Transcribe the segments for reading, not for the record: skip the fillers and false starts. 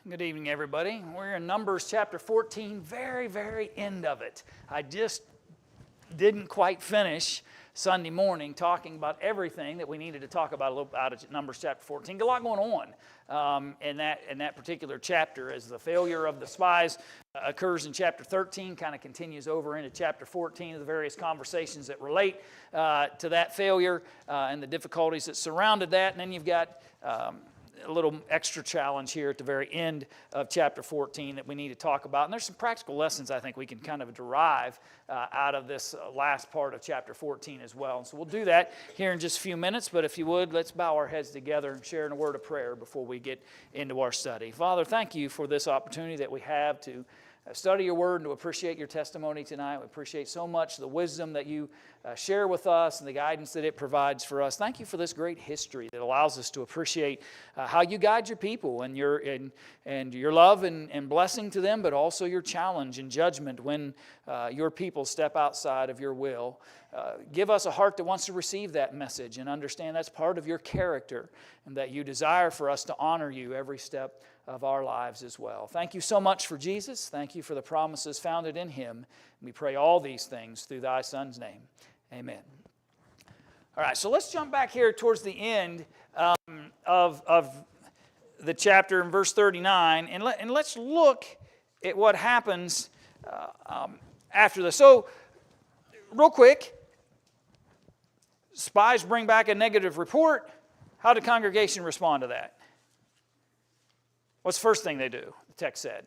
Good evening, everybody. We're in Numbers chapter 14, very, very end of it. I just didn't quite finish Sunday morning talking about everything that we needed to talk about a little out of Numbers chapter 14. A lot going on in that particular chapter, as the failure of the spies occurs in chapter 13, kind of continues over into chapter 14 of the various conversations that relate to that failure and the difficulties that surrounded that. And then you've got a little extra challenge here at the very end of chapter 14 that we need to talk about. And there's some practical lessons I think we can kind of derive out of this last part of chapter 14 as well. And so we'll do that here in just a few minutes. But if you would, let's bow our heads together and share in a word of prayer before we get into our study. Father, thank you for this opportunity that we have to study your word and to appreciate your testimony tonight. We appreciate so much the wisdom that you share with us and the guidance that it provides for us. Thank you for this great history that allows us to appreciate how you guide your people and your love and blessing to them, but also your challenge and judgment when your people step outside of your will. Give us a heart that wants to receive that message and understand that's part of your character and that you desire for us to honor you every step of our lives as well. Thank you so much for Jesus. Thank you for the promises founded in him. We pray all these things through thy Son's name. Amen. All right, so let's jump back here towards the end of the chapter in verse 39, and let's look at what happens after this. So, real quick, spies bring back a negative report. How did the congregation respond to that? What's the first thing they do? The text said.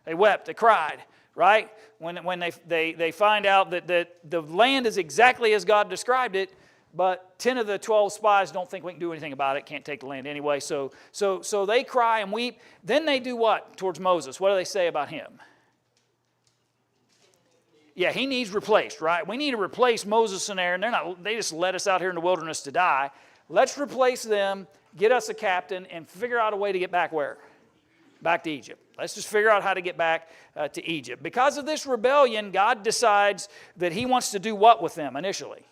They wept. They cried, right? When they find out that the land is exactly as God described it, but 10 of the 12 spies don't think we can do anything about it, can't take the land anyway. So they cry and weep. Then they do what towards Moses? What do they say about him? Yeah, he needs replaced, right? We need to replace Moses and Aaron. They just let us out here in the wilderness to die. Let's replace them, get us a captain, and figure out a way to get back where? Back to Egypt. Let's just figure out how to get back to Egypt. Because of this rebellion, God decides that he wants to do what with them initially?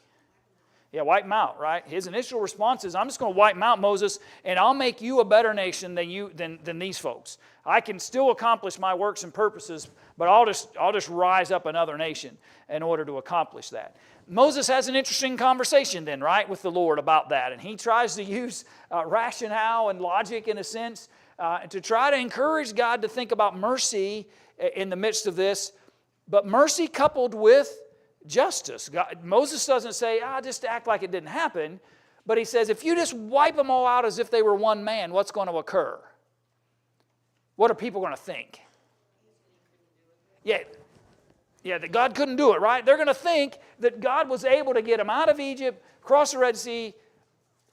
Yeah, wipe them out, right? His initial response is, I'm just going to wipe them out, Moses, and I'll make you a better nation than these folks. I can still accomplish my works and purposes, but I'll just rise up another nation in order to accomplish that. Moses has an interesting conversation then, right, with the Lord about that. And he tries to use rationale and logic in a sense to try to encourage God to think about mercy in the midst of this. But mercy coupled with justice. Moses doesn't say, just act like it didn't happen. But he says, if you just wipe them all out as if they were one man, what's going to occur? What are people going to think? Yeah, that God couldn't do it, right? They're going to think that God was able to get them out of Egypt, cross the Red Sea,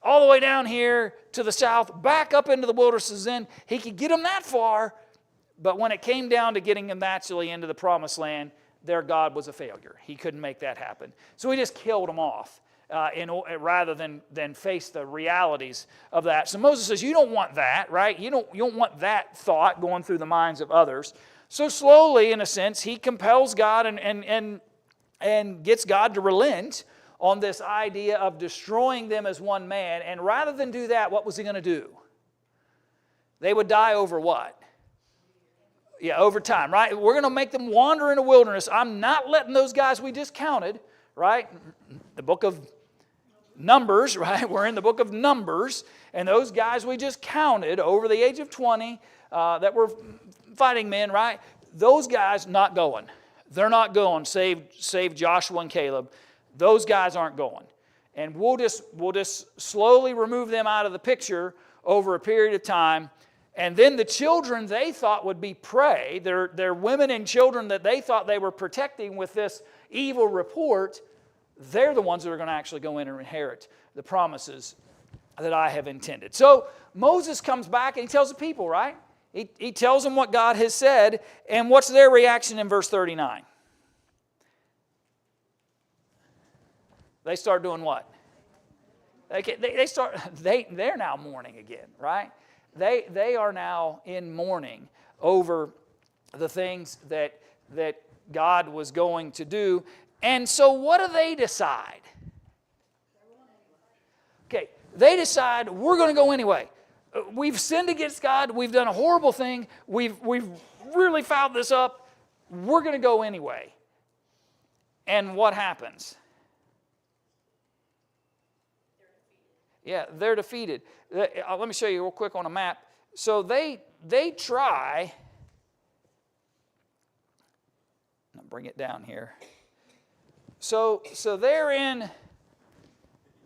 all the way down here to the south, back up into the wilderness. Then he could get them that far, but when it came down to getting them actually into the promised land, their God was a failure. He couldn't make that happen. So he just killed them off rather than face the realities of that. So Moses says, you don't want that, right? You don't want that thought going through the minds of others. So slowly, in a sense, he compels God and gets God to relent on this idea of destroying them as one man. And rather than do that, what was he going to do? They would die over what? Yeah, over time, right? We're going to make them wander in the wilderness. I'm not letting those guys we just counted, right? The book of Numbers, right? We're in the book of Numbers. And those guys we just counted over the age of 20 that were fighting men, right? Those guys not going. They're not going. Save Joshua and Caleb. Those guys aren't going. And we'll just slowly remove them out of the picture over a period of time. And then the children they thought would be prey, their women and children that they thought they were protecting with this evil report, they're the ones that are going to actually go in and inherit the promises that I have intended. So Moses comes back and he tells the people, right? He tells them what God has said, and what's their reaction in verse 39? They start doing what? They're now mourning again, right? They are now in mourning over the things that God was going to do. And so what do they decide? Okay, they decide we're going to go anyway. we've sinned against God. We've done a horrible thing. We've really fouled this up. We're going to go anyway. And what happens? Yeah, they're defeated. Let me show you real quick on a map. So they try. I'll bring it down here. So they're in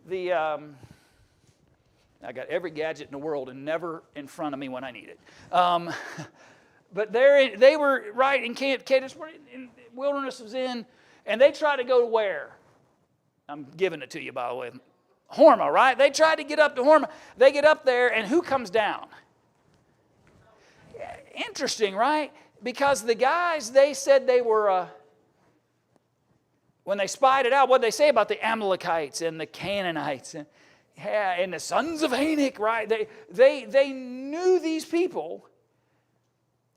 the. I got every gadget in the world and never in front of me when I need it. But they were right in Kadesh, in wilderness of Zin, and they tried to go to where? I'm giving it to you, by the way. Hormah, right? They tried to get up to Hormah. They get up there, and who comes down? Interesting, right? Because the guys, they said they were, when they spied it out, what did they say about the Amalekites and the Canaanites and the sons of Anak, right? They knew these people,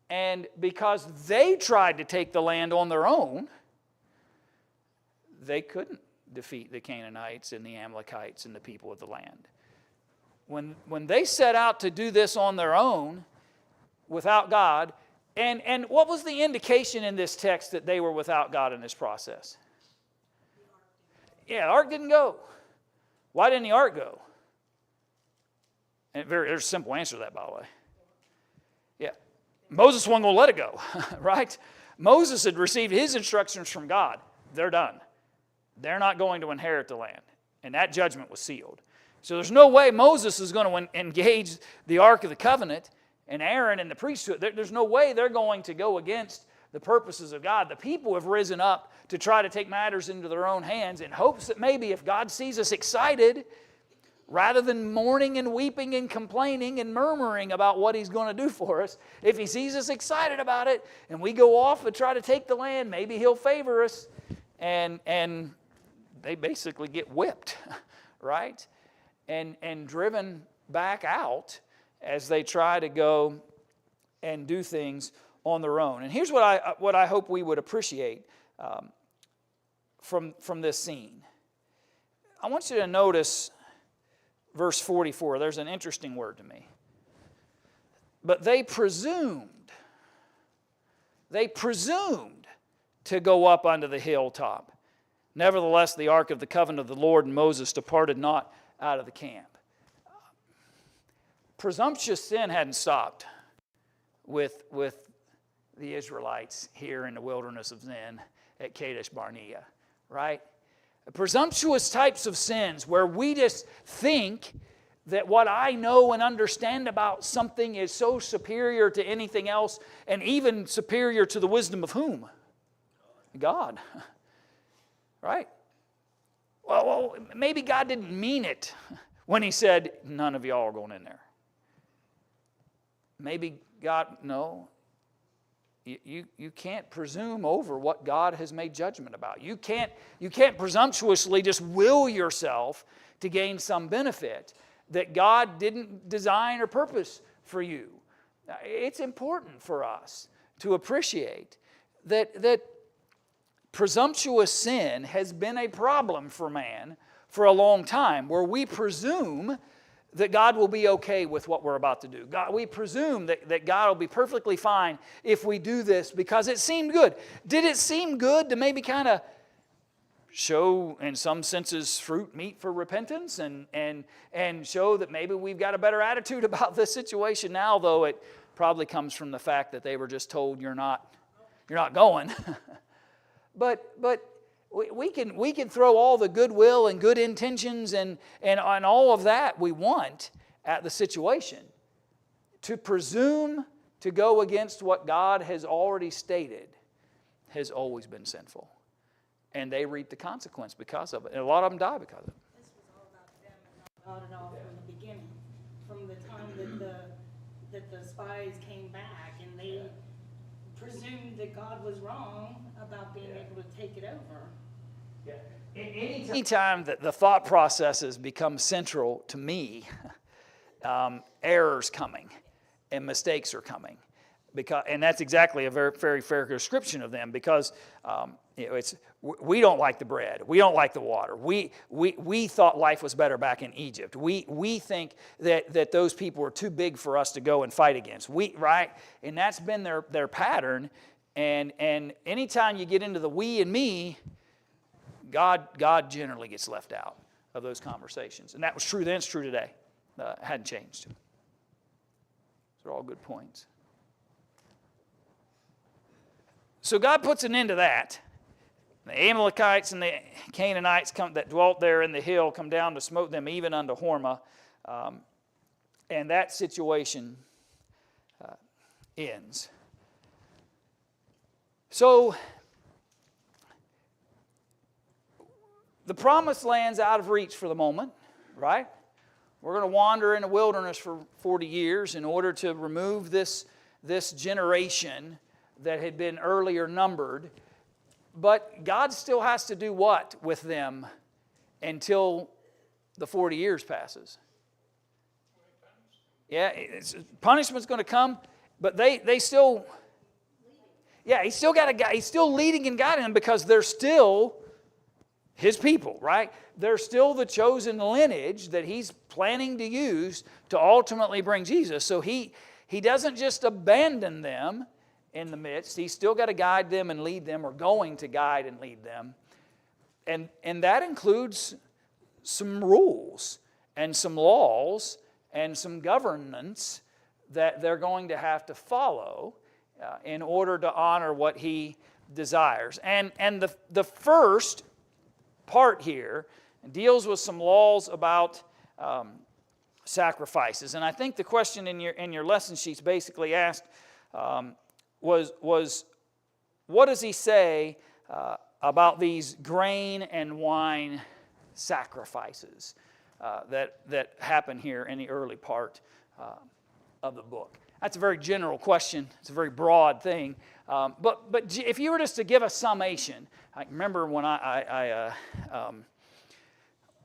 and because they tried to take the land on their own, they couldn't defeat the Canaanites and the Amalekites and the people of the land. When they set out to do this on their own, without God, and what was the indication in this text that they were without God in this process? Yeah, the ark didn't go. Why didn't the ark go? And there's a simple answer to that, by the way. Yeah, Moses wasn't going to let it go, right? Moses had received his instructions from God. They're done. They're not going to inherit the land. And that judgment was sealed. So there's no way Moses is going to engage the Ark of the Covenant and Aaron and the priesthood. There's no way they're going to go against the purposes of God. The people have risen up to try to take matters into their own hands in hopes that maybe if God sees us excited, rather than mourning and weeping and complaining and murmuring about what He's going to do for us, if He sees us excited about it and we go off and try to take the land, maybe He'll favor us. And they basically get whipped, right? And driven back out as they try to go and do things on their own. And here's what I hope we would appreciate from this scene. I want you to notice verse 44. There's an interesting word to me. But they presumed to go up unto the hilltop. Nevertheless, the ark of the covenant of the Lord and Moses departed not out of the camp. Presumptuous sin hadn't stopped with the Israelites here in the wilderness of Zin at Kadesh Barnea, right? Presumptuous types of sins where we just think that what I know and understand about something is so superior to anything else, and even superior to the wisdom of whom? God. Right? Well, maybe God didn't mean it when He said, none of y'all are going in there. Maybe God, no. You can't presume over what God has made judgment about. You can't presumptuously just will yourself to gain some benefit that God didn't design or purpose for you. It's important for us to appreciate that presumptuous sin has been a problem for man for a long time, where we presume that God will be okay with what we're about to do. We presume that God will be perfectly fine if we do this because it seemed good. Did it seem good to maybe kind of show, in some senses, meat for repentance and show that maybe we've got a better attitude about this situation now, though it probably comes from the fact that they were just told you're not going. But we can throw all the goodwill and good intentions and all of that we want at the situation. To presume to go against what God has already stated has always been sinful. And they reap the consequence because of it. And a lot of them die because of it. This was all about them and not God at all from the beginning. From the time that the spies came back and they presumed that God was wrong about being able to take it over. Yeah. Anytime that the thought processes become central to me, errors coming and mistakes are coming. and that's exactly a very, very fair description of them, because we don't like the bread. We don't like the water. We thought life was better back in Egypt. We think that those people were too big for us to go and fight against. Right? And that's been their pattern. And anytime you get into the we and me, God generally gets left out of those conversations. And that was true then, it's true today. It hadn't changed. Those are all good points. So God puts an end to that. The Amalekites and the Canaanites that dwelt there in the hill come down to smote them even unto Hormah. And that situation ends. So the promised land's out of reach for the moment, right? We're going to wander in the wilderness for 40 years in order to remove this generation that had been earlier numbered. But God still has to do what with them until the 40 years passes? Yeah, punishment's going to come, but they still, yeah, he's still got a guy. He's still leading and guiding them because they're still His people, right? They're still the chosen lineage that He's planning to use to ultimately bring Jesus. So He doesn't just abandon them in the midst. He's still got to guide them and lead them, or going to guide and lead them. And that includes some rules and some laws and some governance that they're going to have to follow in order to honor what He desires. And the first part here deals with some laws about sacrifices. And I think the question in your lesson sheets basically asked was what does He say about these grain and wine sacrifices that happen here in the early part of the book? That's a very general question. It's a very broad thing. But if you were just to give a summation, I remember when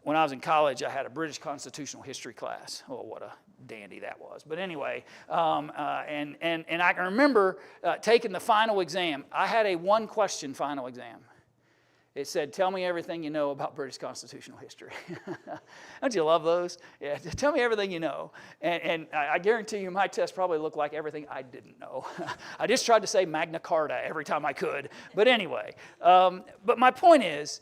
when I was in college, I had a British constitutional history class. Oh, what a dandy that was. But anyway, and I can remember taking the final exam. I had a one-question final exam. It said, tell me everything you know about British constitutional history. Don't you love those? Yeah, tell me everything you know. And I guarantee you my test probably looked like everything I didn't know. I just tried to say Magna Carta every time I could. But anyway, but my point is,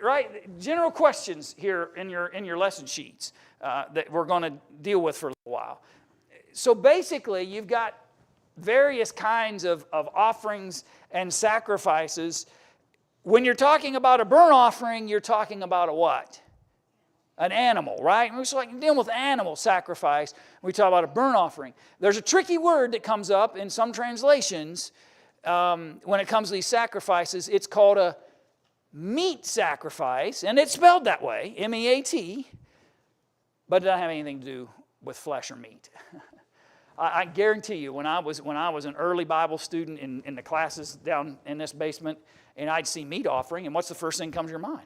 right, general questions here in your lesson sheets that we're going to deal with for a little while. So basically, you've got various kinds of offerings and sacrifices. When you're talking about a burnt offering, you're talking about a what? An animal, right? We're like dealing with animal sacrifice. We talk about a burnt offering. There's a tricky word that comes up in some translations when it comes to these sacrifices. It's called a meat sacrifice, and it's spelled that way, M-E-A-T, but it doesn't have anything to do with flesh or meat. I guarantee you, when I was an early Bible student in the classes down in this basement, and I'd see meat offering, and what's the first thing that comes to your mind?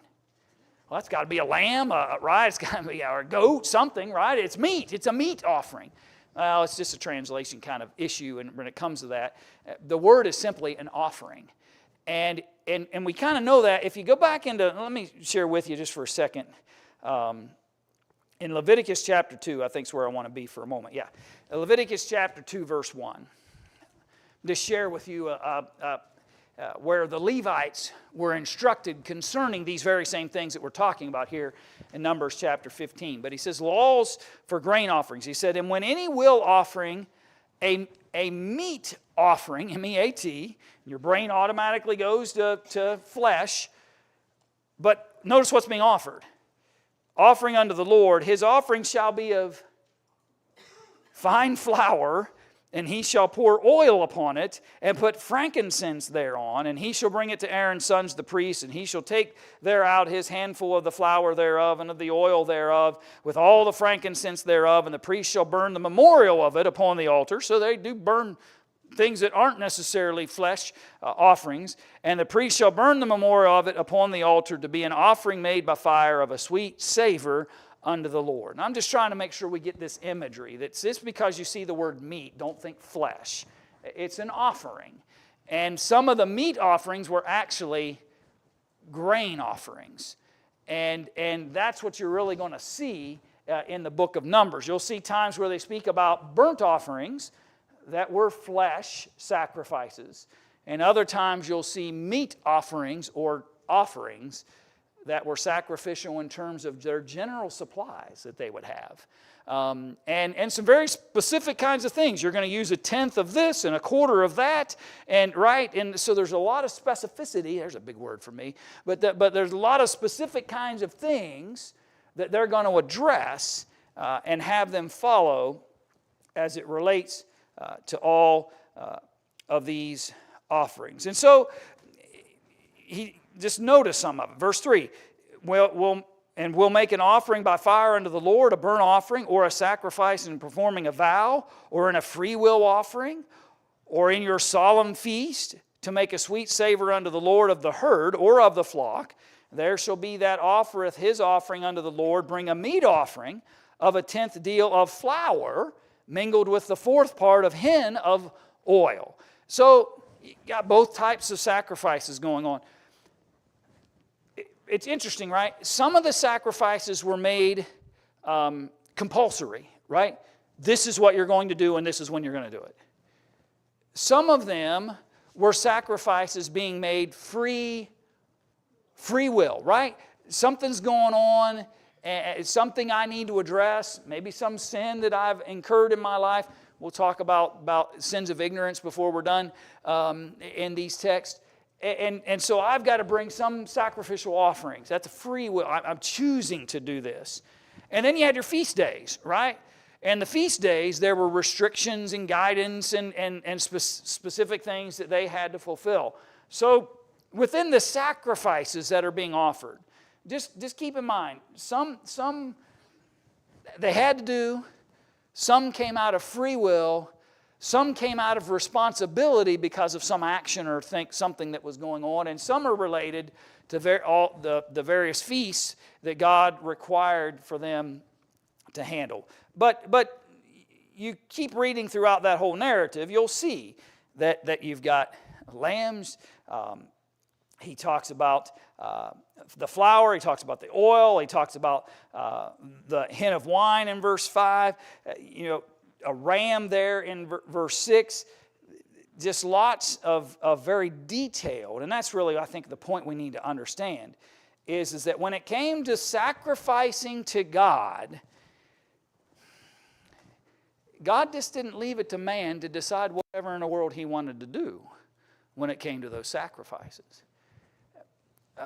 Well, it's got to be a lamb, right? It's got to be a goat, something, right? It's meat. It's a meat offering. Well, it's just a translation kind of issue, and when it comes to that, the word is simply an offering. And we kind of know that. If you go back into, let me share with you just for a second. In Leviticus chapter 2, I think is where I want to be for a moment. Yeah, Leviticus chapter 2, verse 1. To share with you where the Levites were instructed concerning these very same things that we're talking about here in Numbers chapter 15. But he says, laws for grain offerings. He said, and when any will offering a meat offering, M-E-A-T, your brain automatically goes to flesh, but notice what's being offered. Offering unto the Lord, his offering shall be of fine flour, and he shall pour oil upon it, and put frankincense thereon, and he shall bring it to Aaron's sons the priests, and he shall take thereout his handful of the flour thereof, and of the oil thereof, with all the frankincense thereof, and the priest shall burn the memorial of it upon the altar. So they do burn things that aren't necessarily flesh offerings. And the priest shall burn the memorial of it upon the altar to be an offering made by fire of a sweet savor unto the Lord. And I'm just trying to make sure we get this imagery. That's just because you see the word meat, don't think flesh. It's an offering. And some of the meat offerings were actually grain offerings. And that's what you're really going to see in the book of Numbers. You'll see times where they speak about burnt offerings that were flesh sacrifices. And other times you'll see meat offerings or offerings that were sacrificial in terms of their general supplies that they would have. And some very specific kinds of things. You're going to use a tenth of this and a quarter of that. And so there's a lot of specificity. There's a big word for me. But there's a lot of specific kinds of things that they're going to address and have them follow as it relates to all of these offerings. And so he just notice some of it. Verse 3, we'll make an offering by fire unto the Lord, a burnt offering, or a sacrifice in performing a vow, or in a free will offering, or in your solemn feast, to make a sweet savor unto the Lord of the herd or of the flock. There shall be that offereth his offering unto the Lord. Bring a meat offering of a tenth deal of flour, mingled with the fourth part of hin of oil. So you got both types of sacrifices going on. It's interesting, right? Some of the sacrifices were made compulsory, right? This is what you're going to do and this is when you're going to do it. Some of them were sacrifices being made free will, right? Something's going on, it's something I need to address, maybe some sin that I've incurred in my life. We'll talk about sins of ignorance before we're done in these texts. And so I've got to bring some sacrificial offerings. That's a free will. I'm choosing to do this. And then you had your feast days, right? And the feast days, there were restrictions and guidance and specific things that they had to fulfill. So within the sacrifices that are being offered, just keep in mind, some they had to do, some came out of free will, some came out of responsibility because of some action or something that was going on, and some are related to all the various feasts that God required for them to handle. But you keep reading throughout that whole narrative, you'll see that you've got lambs. He talks about the flour. He talks about the oil. He talks about the hin of wine in verse 5. A ram there in verse 6. Just lots of very detailed. And that's really, I think, the point we need to understand is that when it came to sacrificing to God, God just didn't leave it to man to decide whatever in the world he wanted to do when it came to those sacrifices.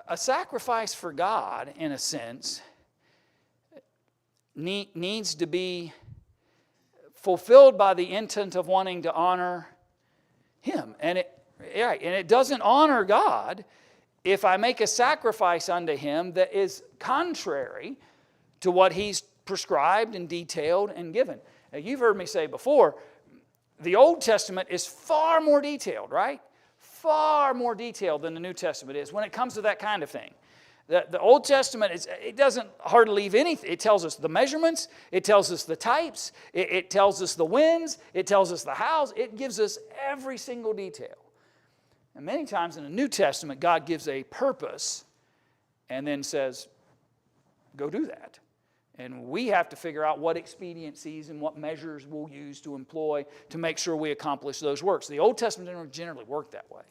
A sacrifice for God, in a sense, needs to be fulfilled by the intent of wanting to honor Him. And it doesn't honor God if I make a sacrifice unto Him that is contrary to what He's prescribed and detailed and given. Now, you've heard me say before, the Old Testament is far more detailed, right? Far more detailed than the New Testament is when it comes to that kind of thing. The Old Testament, it doesn't hardly leave anything. It tells us the measurements. It tells us the types. It tells us the winds. It tells us the hows. It gives us every single detail. And many times in the New Testament, God gives a purpose and then says, go do that. And we have to figure out what expediencies and what measures we'll use to employ to make sure we accomplish those works. The Old Testament didn't generally work that way.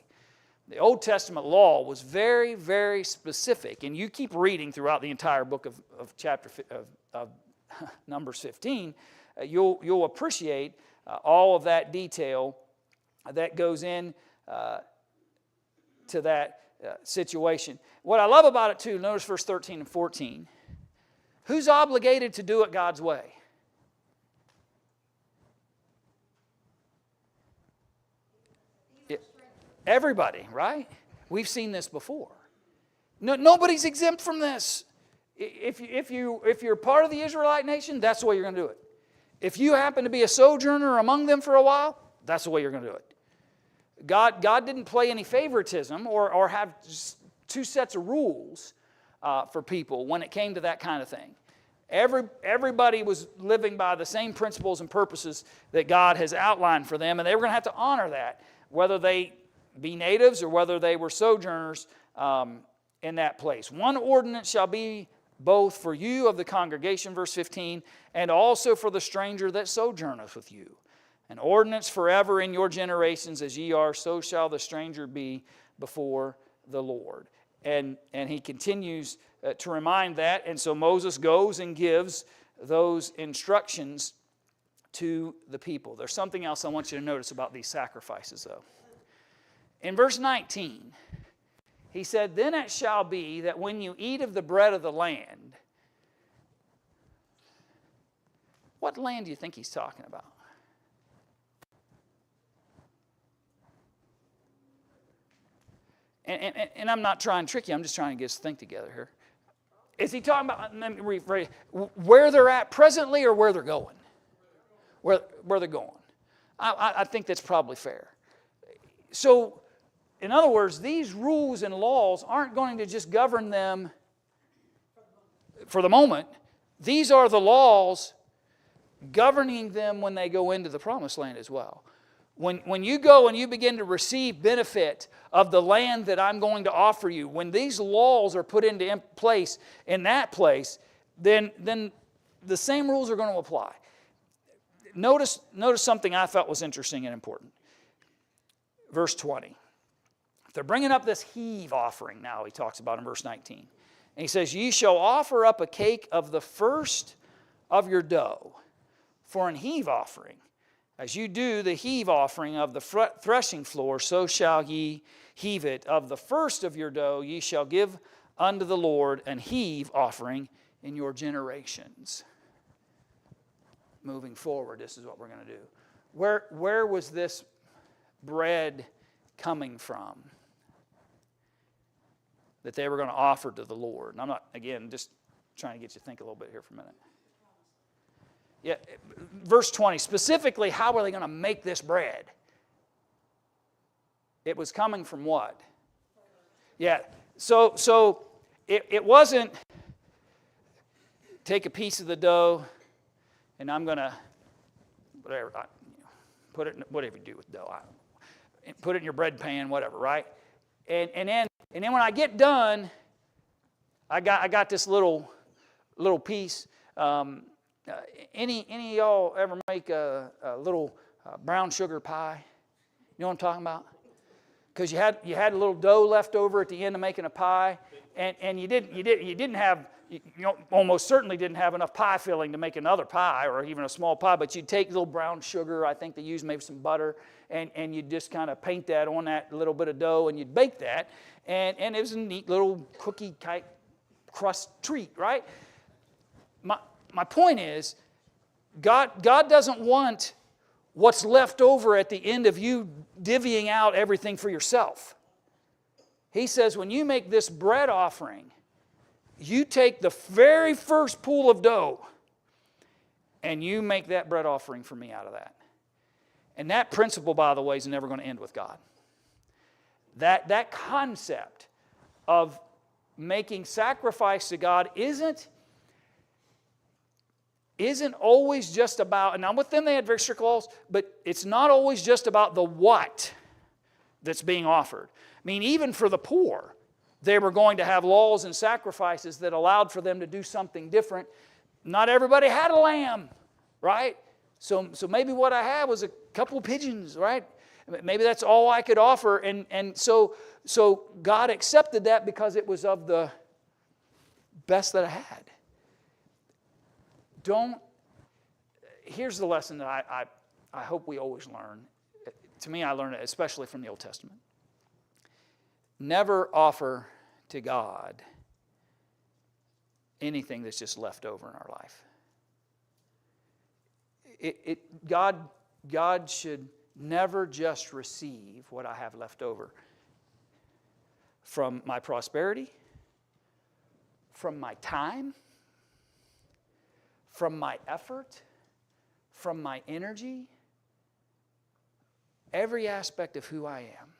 The Old Testament law was very, very specific. And you keep reading throughout the entire book of Numbers 15, you'll appreciate all of that detail that goes in to that situation. What I love about it too, notice verse 13 and 14. Who's obligated to do it God's way? Everybody, right? We've seen this before. Nobody's exempt from this. If you're part of the Israelite nation, that's the way you're going to do it. If you happen to be a sojourner among them for a while, that's the way you're going to do it. God didn't play any favoritism or have two sets of rules for people when it came to that kind of thing. Everybody was living by the same principles and purposes that God has outlined for them, and they were going to have to honor that, whether they be natives or whether they were sojourners in that place. One ordinance shall be both for you of the congregation, verse 15, and also for the stranger that sojourneth with you. An ordinance forever in your generations, as ye are, so shall the stranger be before the Lord. And he continues to remind that, and so Moses goes and gives those instructions to the people. There's something else I want you to notice about these sacrifices, though. In verse 19, he said, "Then it shall be that when you eat of the bread of the land," what land do you think he's talking about? And I'm not trying to trick you, I'm just trying to get us to think together here. Is he talking about, let me rephrase, where they're at presently or where they're going? Where they're going. I think that's probably fair. So, in other words, these rules and laws aren't going to just govern them for the moment. These are the laws governing them when they go into the promised land as well. When you go and you begin to receive benefit of the land that I'm going to offer you, when these laws are put into place in that place, then the same rules are going to apply. Notice something I thought was interesting and important. Verse 20. They're bringing up this heave offering now, he talks about in verse 19. And he says, "Ye shall offer up a cake of the first of your dough for an heave offering. As you do the heave offering of the threshing floor, so shall ye heave it. Of the first of your dough ye shall give unto the Lord an heave offering in your generations." Moving forward, this is what we're going to do. Where was this bread coming from that they were going to offer to the Lord? And I'm not, again, just trying to get you to think a little bit here for a minute. Yeah, verse 20, specifically, how were they going to make this bread? It was coming from what? Yeah, so it wasn't take a piece of the dough and I'm going to, put it in, whatever you do with dough, put it in your bread pan, whatever, right? And then when I get done, I got this little piece. Any of y'all ever make a little brown sugar pie? You know what I'm talking about? Because you had a little dough left over at the end of making a pie, and you didn't have, you almost certainly didn't have enough pie filling to make another pie or even a small pie. But you'd take a little brown sugar. I think they used maybe some butter, and you'd just kind of paint that on that little bit of dough, and you'd bake that, and it was a neat little cookie type crust treat, right? My point is, God doesn't want what's left over at the end of you divvying out everything for yourself. He says, when you make this bread offering, you take the very first pool of dough and you make that bread offering for me out of that. And that principle, by the way, is never going to end with God. That concept of making sacrifice to God isn't always just about, and now with them they had very strict laws, but it's not always just about the what that's being offered. I mean, even for the poor, they were going to have laws and sacrifices that allowed for them to do something different. Not everybody had a lamb, right? So maybe what I had was a couple of pigeons, right? Maybe that's all I could offer, and so God accepted that because it was of the best that I had. Here's the lesson that I hope we always learn. To me, I learned it especially from the Old Testament. Never offer to God anything that's just left over in our life. God should never just receive what I have left over from my prosperity, from my time, from my effort, from my energy, every aspect of who I am.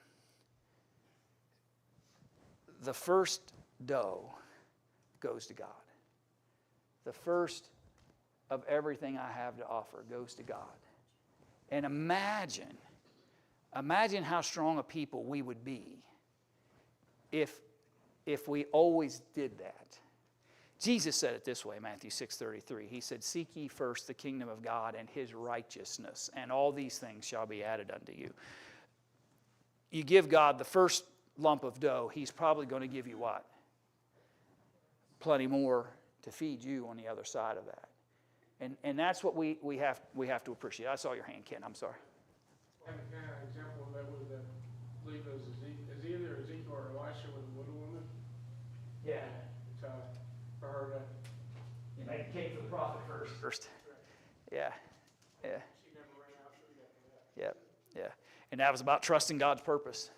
The first dough goes to God. the first of everything I have to offer goes to God. And imagine how strong a people we would be if we always did that. Jesus said it this way, Matthew 6:33. He said, "Seek ye first the kingdom of God and His righteousness, and all these things shall be added unto you." You give God the first lump of dough, He's probably going to give you what? Plenty more to feed you on the other side of that. And that's what we have to appreciate. I saw your hand, Ken. I'm sorry. Kind of example of that with the, I believe it was either Ezekiel or Elisha with the widow woman. Yeah. For her to. You make a cake for the prophet first. Yeah. She never ran out of food after that. Yeah. And that was about trusting God's purpose.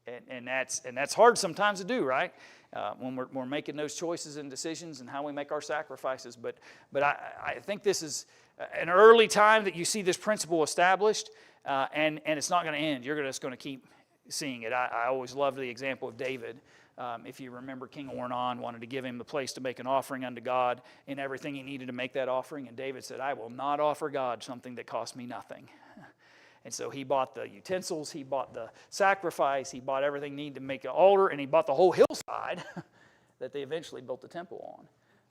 And that's hard sometimes to do, right? When we're making those choices and decisions and how we make our sacrifices. But I think this is an early time that you see this principle established, and it's not going to end. You're just going to keep seeing it. I always love the example of David. If you remember, King Ornan wanted to give him the place to make an offering unto God and everything he needed to make that offering. And David said, "I will not offer God something that costs me nothing." And so he bought the utensils, he bought the sacrifice, he bought everything needed to make an altar, and he bought the whole hillside that they eventually built the temple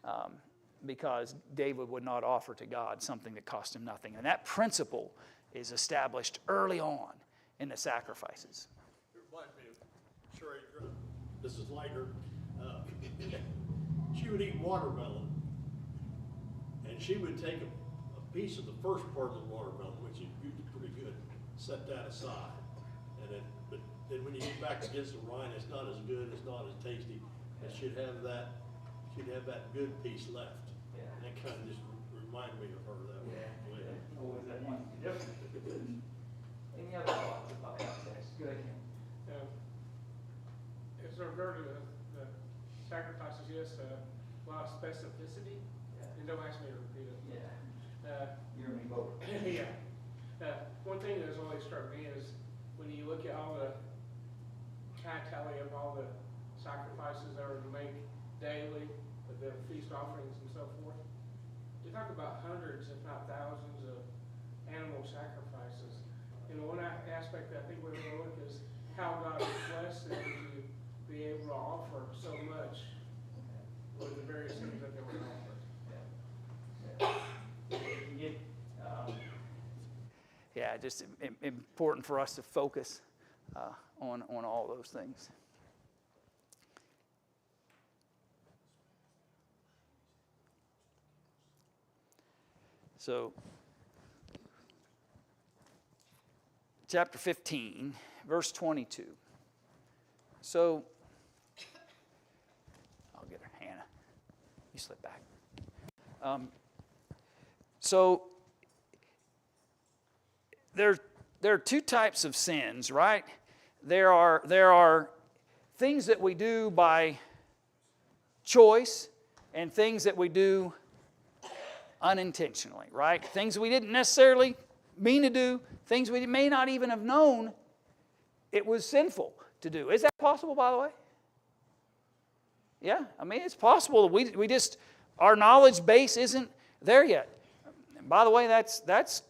on, because David would not offer to God something that cost him nothing. And that principle is established early on in the sacrifices. It reminds me of Sherry, this is lighter. She would eat watermelon, and she would take a piece of the first part of the watermelon, which is usually pretty good, set that aside, but then when you get back against the rind, it's not as good, it's not as tasty, and she'd have that good piece left. Yeah. And that kind of just reminded me of her that way. Always that one different. Any other thoughts about that text? Good. As regard to the sacrifices, yes, a lot of specificity. Yeah. And don't ask me to repeat it. Yeah. You and me both. Yeah. One thing that's always struck me is when you look at all the tally of all the sacrifices that are to make daily, with the feast offerings and so forth, you talk about hundreds, if not thousands, of animal sacrifices. And one aspect that I think we overlook is how God has blessed them to be able to offer so much with the various things that they were offered. Yeah, just important for us to focus on all those things. So, chapter 15, verse 22. So, I'll get her, Hannah. You slip back. So, there are two types of sins, right? There are things that we do by choice and things that we do unintentionally, right? Things we didn't necessarily mean to do, things we may not even have known it was sinful to do. Is that possible, by the way? Yeah, I mean, it's possible. We just, our knowledge base isn't there yet. And by the way, that's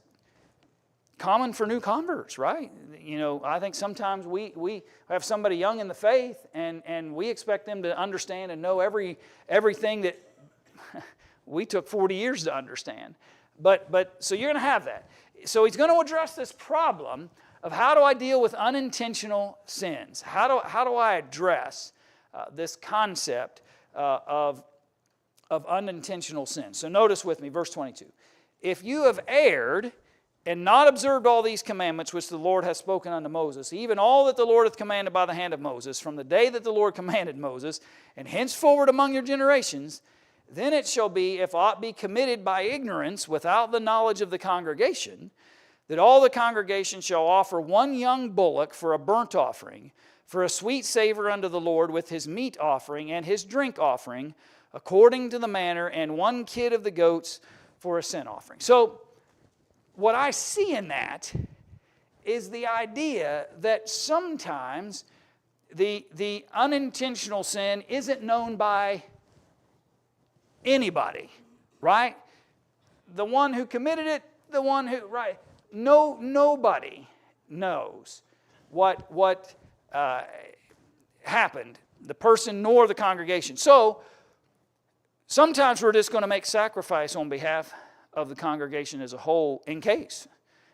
common for new converts, right? You know, I think sometimes we have somebody young in the faith and we expect them to understand and know everything that we took 40 years to understand. But so you're going to have that. So he's going to address this problem of how do I deal with unintentional sins? How do I address this concept of unintentional sins? So notice with me, verse 22. If you have erred and not observed all these commandments which the Lord hath spoken unto Moses, even all that the Lord hath commanded by the hand of Moses, from the day that the Lord commanded Moses, and henceforward among your generations, then it shall be, if aught be committed by ignorance without the knowledge of the congregation, that all the congregation shall offer one young bullock for a burnt offering, for a sweet savor unto the Lord, with his meat offering and his drink offering, according to the manner, and one kid of the goats for a sin offering. So, what I see in that is the idea that sometimes the unintentional sin isn't known by anybody right? The one who committed it, the one who, right? Nobody knows what happened, the person nor the congregation. So, sometimes we're just going to make sacrifice on behalf of the congregation as a whole in case.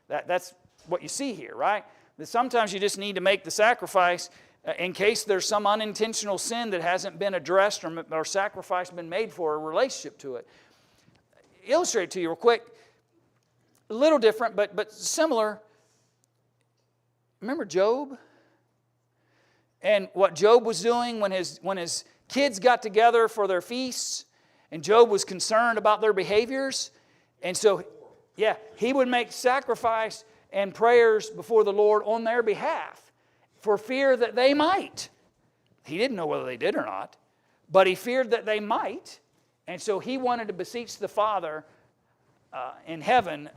That's what you see here, right? That sometimes you just need to make the sacrifice in case there's some unintentional sin that hasn't been addressed or sacrifice been made for a relationship to it. Illustrate to you real quick, a little different but similar. Remember Job? And what Job was doing when his kids got together for their feasts, and Job was concerned about their behaviors. And so, he would make sacrifice and prayers before the Lord on their behalf for fear that they might. He didn't know whether they did or not, but he feared that they might. And so he wanted to beseech the Father in heaven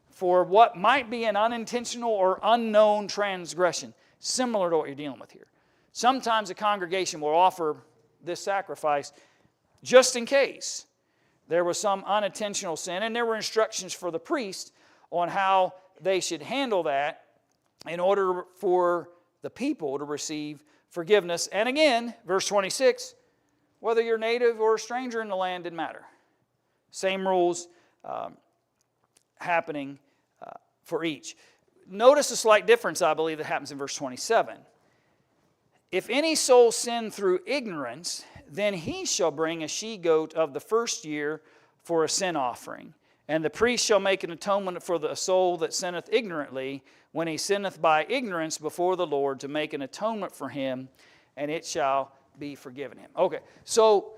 for what might be an unintentional or unknown transgression, similar to what you're dealing with here. Sometimes a congregation will offer this sacrifice just in case there was some unintentional sin, and there were instructions for the priest on how they should handle that in order for the people to receive forgiveness. And again, verse 26, whether you're native or a stranger in the land didn't matter. Same rules happening for each. Notice a slight difference, I believe, that happens in verse 27. If any soul sin through ignorance, then he shall bring a she-goat of the first year for a sin offering. And the priest shall make an atonement for the soul that sinneth ignorantly, when he sinneth by ignorance before the Lord, to make an atonement for him, and it shall be forgiven him. Okay, so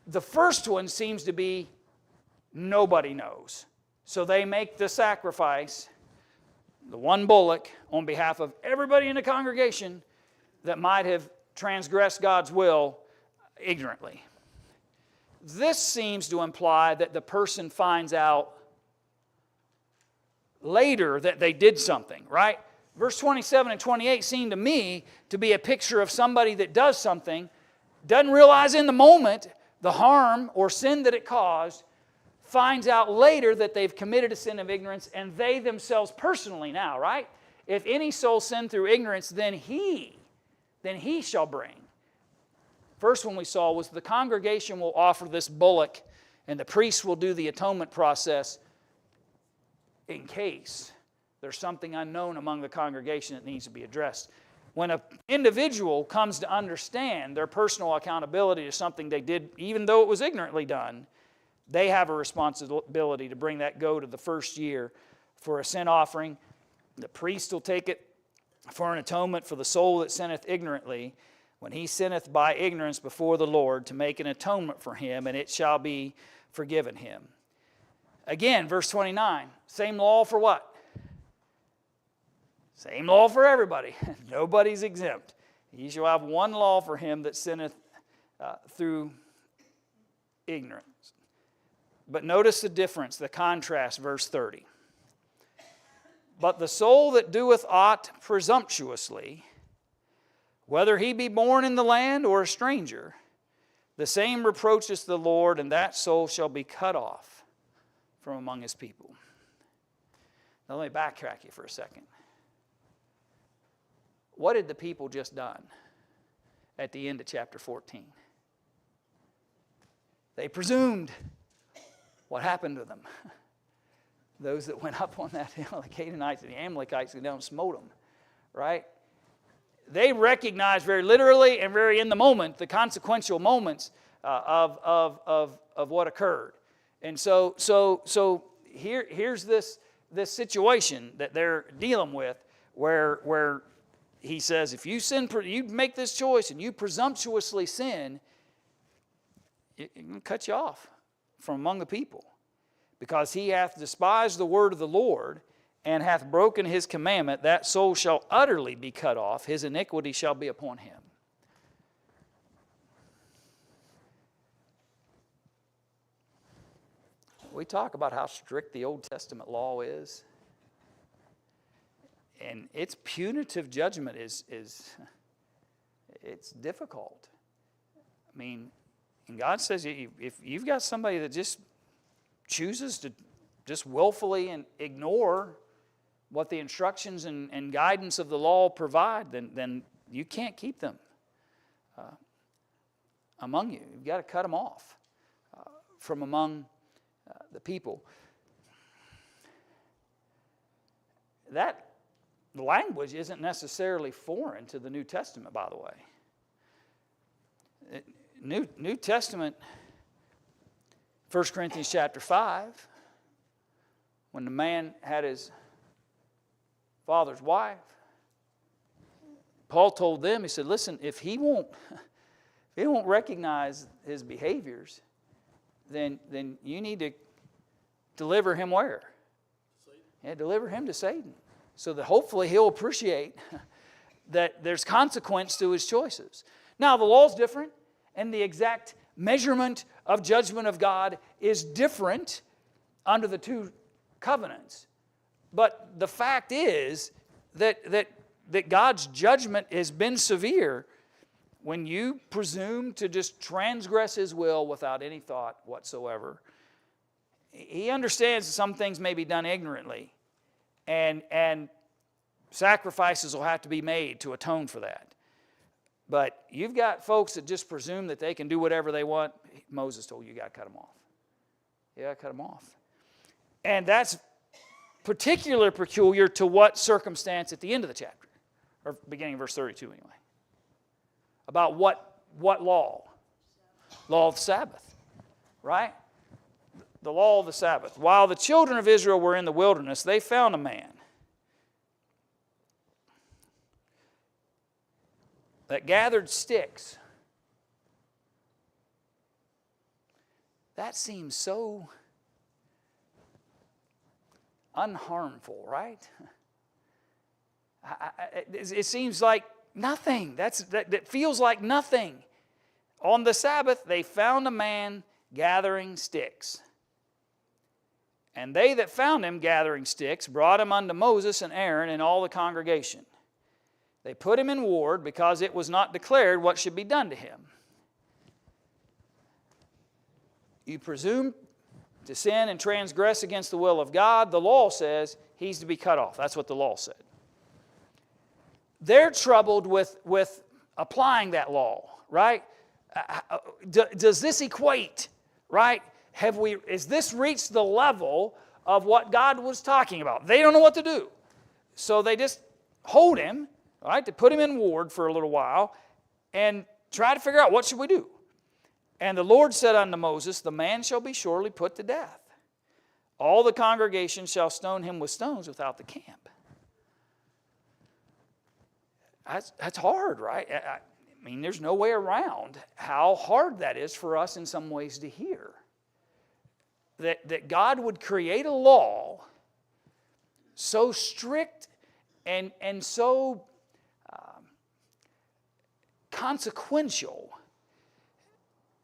the first one seems to be nobody knows. So they make the sacrifice, the one bullock, on behalf of everybody in the congregation that might have transgressed God's will ignorantly. This seems to imply that the person finds out later that they did something, right? Verse 27 and 28 seem to me to be a picture of somebody that does something, doesn't realize in the moment the harm or sin that it caused, finds out later that they've committed a sin of ignorance, and they themselves personally now, right? If any soul sin through ignorance, then he shall bring. First one we saw was the congregation will offer this bullock, and the priest will do the atonement process in case there's something unknown among the congregation that needs to be addressed. When an individual comes to understand their personal accountability to something they did, even though it was ignorantly done, they have a responsibility to bring that goat of the first year for a sin offering. The priest will take it for an atonement for the soul that sinneth ignorantly, when he sinneth by ignorance before the Lord, to make an atonement for him, and it shall be forgiven him. Again, verse 29, same law for what? Same law for everybody. Nobody's exempt. Ye shall have one law for him that sinneth through ignorance. But notice the difference, the contrast, verse 30. But the soul that doeth aught presumptuously, whether he be born in the land or a stranger, the same reproacheth the Lord, and that soul shall be cut off from among his people. Now let me backtrack you for a second. What had the people just done at the end of chapter 14? They presumed. What happened to them? Those that went up on that hill, the Canaanites and the Amalekites, and down and smote them, right? They recognized very literally and very in the moment the consequential moments of what occurred. And so here's this situation that they're dealing with where he says, if you make this choice and you presumptuously sin, it's going to cut you off from among the people. Because he hath despised the word of the Lord, and hath broken his commandment, that soul shall utterly be cut off, his iniquity shall be upon him. We talk about how strict the Old Testament law is. And its punitive judgment is it's difficult. I mean, and God says if you've got somebody that just chooses to just willfully ignore what the instructions and guidance of the law provide, then you can't keep them among you. You've got to cut them off from among the people. That language isn't necessarily foreign to the New Testament, by the way. New Testament, 1 Corinthians chapter 5, when the man had his father's wife, Paul told them, he said, listen, if he won't recognize his behaviors, then you need to deliver him where? Yeah, deliver him to Satan. So that hopefully he'll appreciate that there's consequence to his choices. Now, the law's different, and the exact measurement of judgment of God is different under the two covenants. But the fact is that God's judgment has been severe when you presume to just transgress His will without any thought whatsoever. He understands that some things may be done ignorantly, and sacrifices will have to be made to atone for that. But you've got folks that just presume that they can do whatever they want. Moses told you got to cut them off. You got to cut them off. And that's particularly peculiar to what circumstance at the end of the chapter, or beginning of verse 32 anyway. About what law? Law of the Sabbath, right? The law of the Sabbath. While the children of Israel were in the wilderness, they found a man that gathered sticks. That seems so unharmful, right? It seems like nothing. That feels like nothing. On the Sabbath, they found a man gathering sticks. And they that found him gathering sticks brought him unto Moses and Aaron and all the congregation. They put him in ward because it was not declared what should be done to him. You presume to sin and transgress against the will of God. The law says he's to be cut off. That's what the law said. They're troubled with applying that law, right? Does this equate, right? Is this reached the level of what God was talking about? They don't know what to do. So they just hold him, right, to put him in ward for a little while and try to figure out what should we do. And the Lord said unto Moses, the man shall be surely put to death. All the congregation shall stone him with stones without the camp. That's hard, right? I mean, there's no way around how hard that is for us in some ways to hear. That God would create a law so strict and so consequential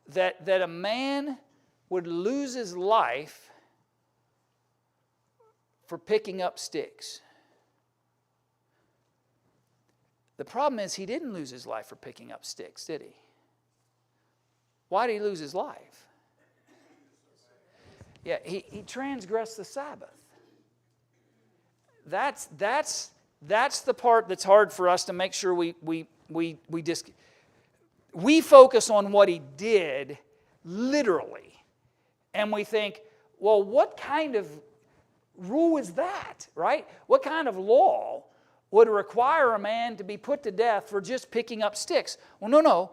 that a man would lose his life for picking up sticks. The problem is he didn't lose his life for picking up sticks, did he? Why did he lose his life? Yeah, he transgressed the Sabbath. That's the part that's hard for us to make sure we focus on what he did literally. And we think, well, what kind of rule is that, right? What kind of law would require a man to be put to death for just picking up sticks? Well, no.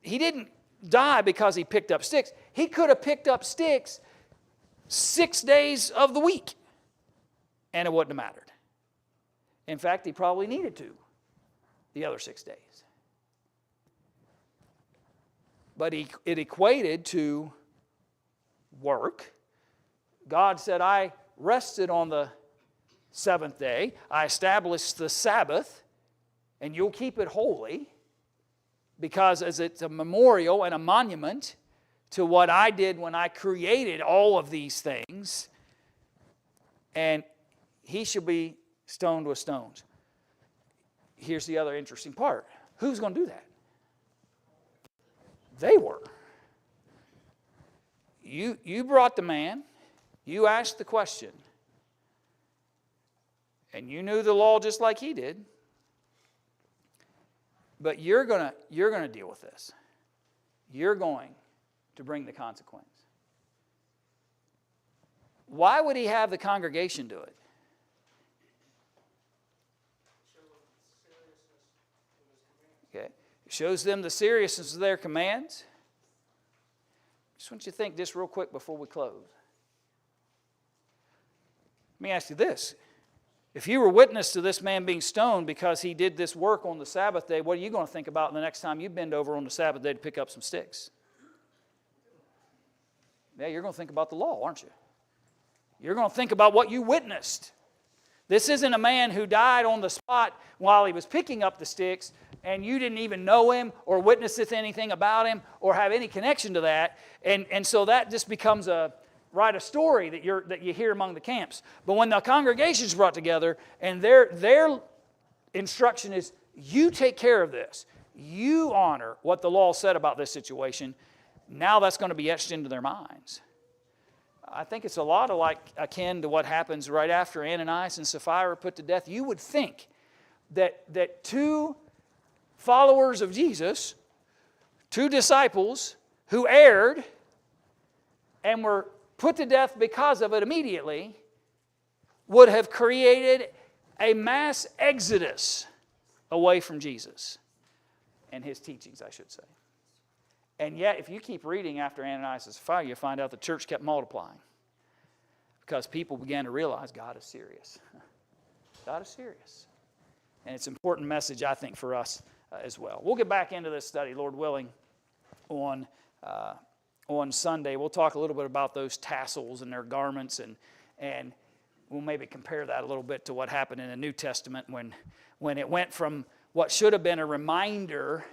He didn't die because he picked up sticks. He could have picked up sticks 6 days of the week, and it wouldn't have mattered. In fact, he probably needed to the other 6 days. But it equated to work. God said, I rested on the seventh day. I established the Sabbath, and you'll keep it holy because as it's a memorial and a monument to what I did when I created all of these things. And he shall be stoned with stones. Here's the other interesting part. Who's going to do that? They were. You brought the man. You asked the question, and you knew the law just like he did, but you're going to deal with this. You're going to bring the consequence. Why would he have the congregation do it? Okay. It shows them the seriousness of their commands. Just want you to think just real quick before we close. Let me ask you this. If you were witness to this man being stoned because he did this work on the Sabbath day, what are you going to think about the next time you bend over on the Sabbath day to pick up some sticks? Yeah, you're going to think about the law, aren't you? You're going to think about what you witnessed. This isn't a man who died on the spot while he was picking up the sticks, and you didn't even know him or witness anything about him or have any connection to that. And so that just becomes a story that you hear among the camps. But when the congregation's brought together and their instruction is, you take care of this, you honor what the law said about this situation, now that's going to be etched into their minds. I think it's a lot akin to what happens right after Ananias and Sapphira are put to death. You would think that two followers of Jesus, two disciples who erred and were put to death because of it immediately, would have created a mass exodus away from Jesus and his teachings, I should say. And yet, if you keep reading after Ananias and Sapphira, you'll find out the church kept multiplying because people began to realize God is serious. God is serious. And it's an important message, I think, for us as well. We'll get back into this study, Lord willing, on Sunday. We'll talk a little bit about those tassels and their garments, and we'll maybe compare that a little bit to what happened in the New Testament when it went from what should have been a reminder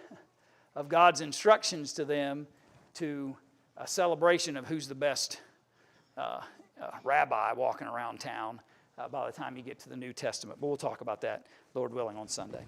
of God's instructions to them to a celebration of who's the best rabbi walking around town by the time you get to the New Testament. But we'll talk about that, Lord willing, on Sunday.